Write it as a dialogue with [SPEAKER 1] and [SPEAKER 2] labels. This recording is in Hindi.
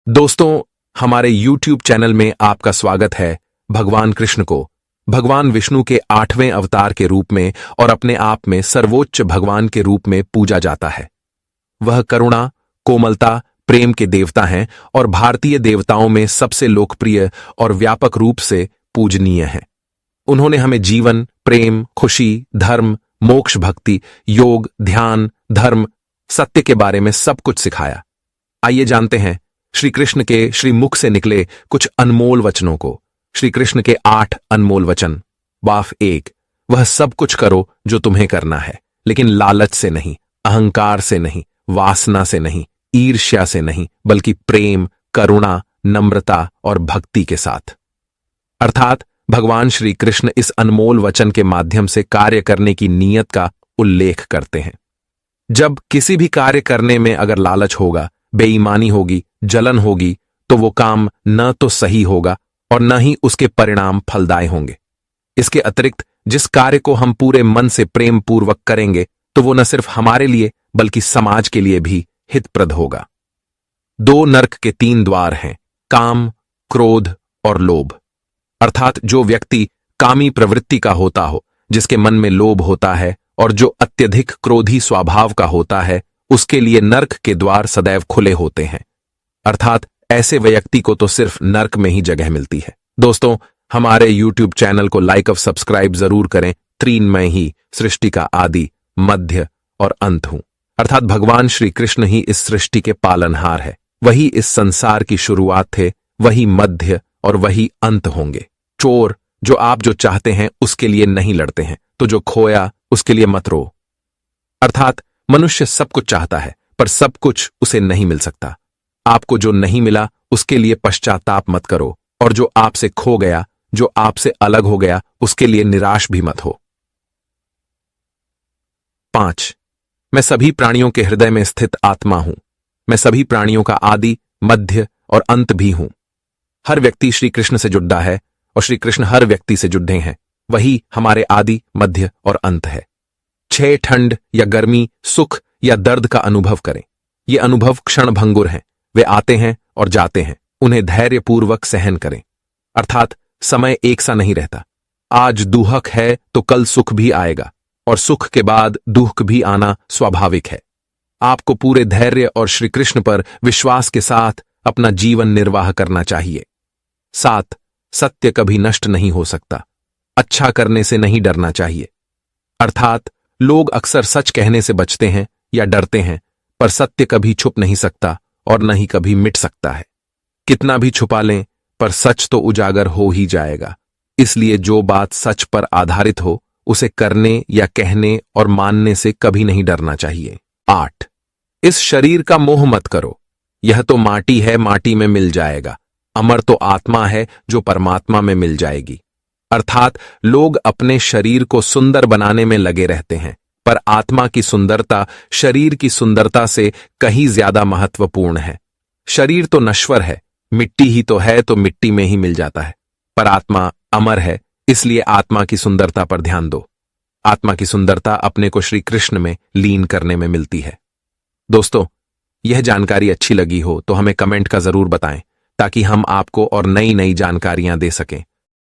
[SPEAKER 1] दोस्तों, हमारे YouTube चैनल में आपका स्वागत है। भगवान कृष्ण को भगवान विष्णु के 8वें अवतार के रूप में और अपने आप में सर्वोच्च भगवान के रूप में पूजा जाता है। वह करुणा, कोमलता, प्रेम के देवता हैं और भारतीय देवताओं में सबसे लोकप्रिय और व्यापक रूप से पूजनीय हैं। उन्होंने हमें जीवन, प्रेम, खुशी, धर्म, मोक्ष, भक्ति, योग, ध्यान, धर्म, सत्य के बारे में सब कुछ सिखाया। आइए जानते हैं श्री कृष्ण के श्री मुख से निकले कुछ अनमोल वचनों को। श्री कृष्ण के 8 अनमोल वचन। वाफ 1। वह सब कुछ करो जो तुम्हें करना है, लेकिन लालच से नहीं, अहंकार से नहीं, वासना से नहीं, ईर्ष्या से नहीं, बल्कि प्रेम, करुणा, नम्रता और भक्ति के साथ। अर्थात भगवान श्री कृष्ण इस अनमोल वचन के माध्यम से कार्य करने की नीयत का उल्लेख करते हैं। जब किसी भी कार्य करने में अगर लालच होगा, बेईमानी होगी, जलन होगी, तो वो काम न तो सही होगा और न ही उसके परिणाम फलदायी होंगे। इसके अतिरिक्त जिस कार्य को हम पूरे मन से प्रेम पूर्वक करेंगे, तो वो न सिर्फ हमारे लिए बल्कि समाज के लिए भी हितप्रद होगा। 2 नरक के 3 द्वार हैं, काम, क्रोध और लोभ। अर्थात जो व्यक्ति कामी प्रवृत्ति का होता हो, जिसके मन में लोभ होता है और जो अत्यधिक क्रोधी स्वभाव का होता है, उसके लिए नरक के द्वार सदैव खुले होते हैं। अर्थात ऐसे व्यक्ति को तो सिर्फ नरक में ही जगह मिलती है। दोस्तों, हमारे YouTube चैनल को लाइक और सब्सक्राइब जरूर करें। 3 मैं ही सृष्टि का आदि, मध्य और अंत हूं। अर्थात भगवान श्री कृष्ण ही इस सृष्टि के पालनहार है। वही इस संसार की शुरुआत थे, वही मध्य और वही अंत होंगे। चोर जो आप जो चाहते हैं उसके लिए नहीं लड़ते हैं, तो जो खोया उसके लिए मत रो। अर्थात मनुष्य सब कुछ चाहता है, पर सब कुछ उसे नहीं मिल सकता। आपको जो नहीं मिला उसके लिए पश्चाताप मत करो, और जो आपसे खो गया, जो आपसे अलग हो गया, उसके लिए निराश भी मत हो। 5। मैं सभी प्राणियों के हृदय में स्थित आत्मा हूं। मैं सभी प्राणियों का आदि, मध्य और अंत भी हूं। हर व्यक्ति श्री कृष्ण से जुड़ा है और श्री कृष्ण हर व्यक्ति से जुड़े हैं। वही हमारे आदि, मध्य और अंत है। छह ठंड या गर्मी, सुख या दर्द का अनुभव करें। ये अनुभव क्षण भंगुर हैं, वे आते हैं और जाते हैं। उन्हें धैर्यपूर्वक सहन करें। अर्थात समय एक सा नहीं रहता। आज दुख है तो कल सुख भी आएगा, और सुख के बाद दुख भी आना स्वाभाविक है। आपको पूरे धैर्य और श्री कृष्ण पर विश्वास के साथ अपना जीवन निर्वाह करना चाहिए। 7। सत्य कभी नष्ट नहीं हो सकता। अच्छा करने से नहीं डरना चाहिए। अर्थात लोग अक्सर सच कहने से बचते हैं या डरते हैं, पर सत्य कभी छुप नहीं सकता और न ही कभी मिट सकता है। कितना भी छुपा लें, पर सच तो उजागर हो ही जाएगा। इसलिए जो बात सच पर आधारित हो, उसे करने या कहने और मानने से कभी नहीं डरना चाहिए। 8। इस शरीर का मोह मत करो। यह तो माटी है, माटी में मिल जाएगा। अमर तो आत्मा है, जो परमात्मा में मिल जाएगी। अर्थात लोग अपने शरीर को सुंदर बनाने में लगे रहते हैं, पर आत्मा की सुंदरता शरीर की सुंदरता से कहीं ज्यादा महत्वपूर्ण है। शरीर तो नश्वर है, मिट्टी ही तो है, तो मिट्टी में ही मिल जाता है, पर आत्मा अमर है। इसलिए आत्मा की सुंदरता पर ध्यान दो। आत्मा की सुंदरता अपने को श्री कृष्ण में लीन करने में मिलती है। दोस्तों, यह जानकारी अच्छी लगी हो तो हमें कमेंट का जरूर बताएं, ताकि हम आपको और नई नई जानकारियां दे सकें।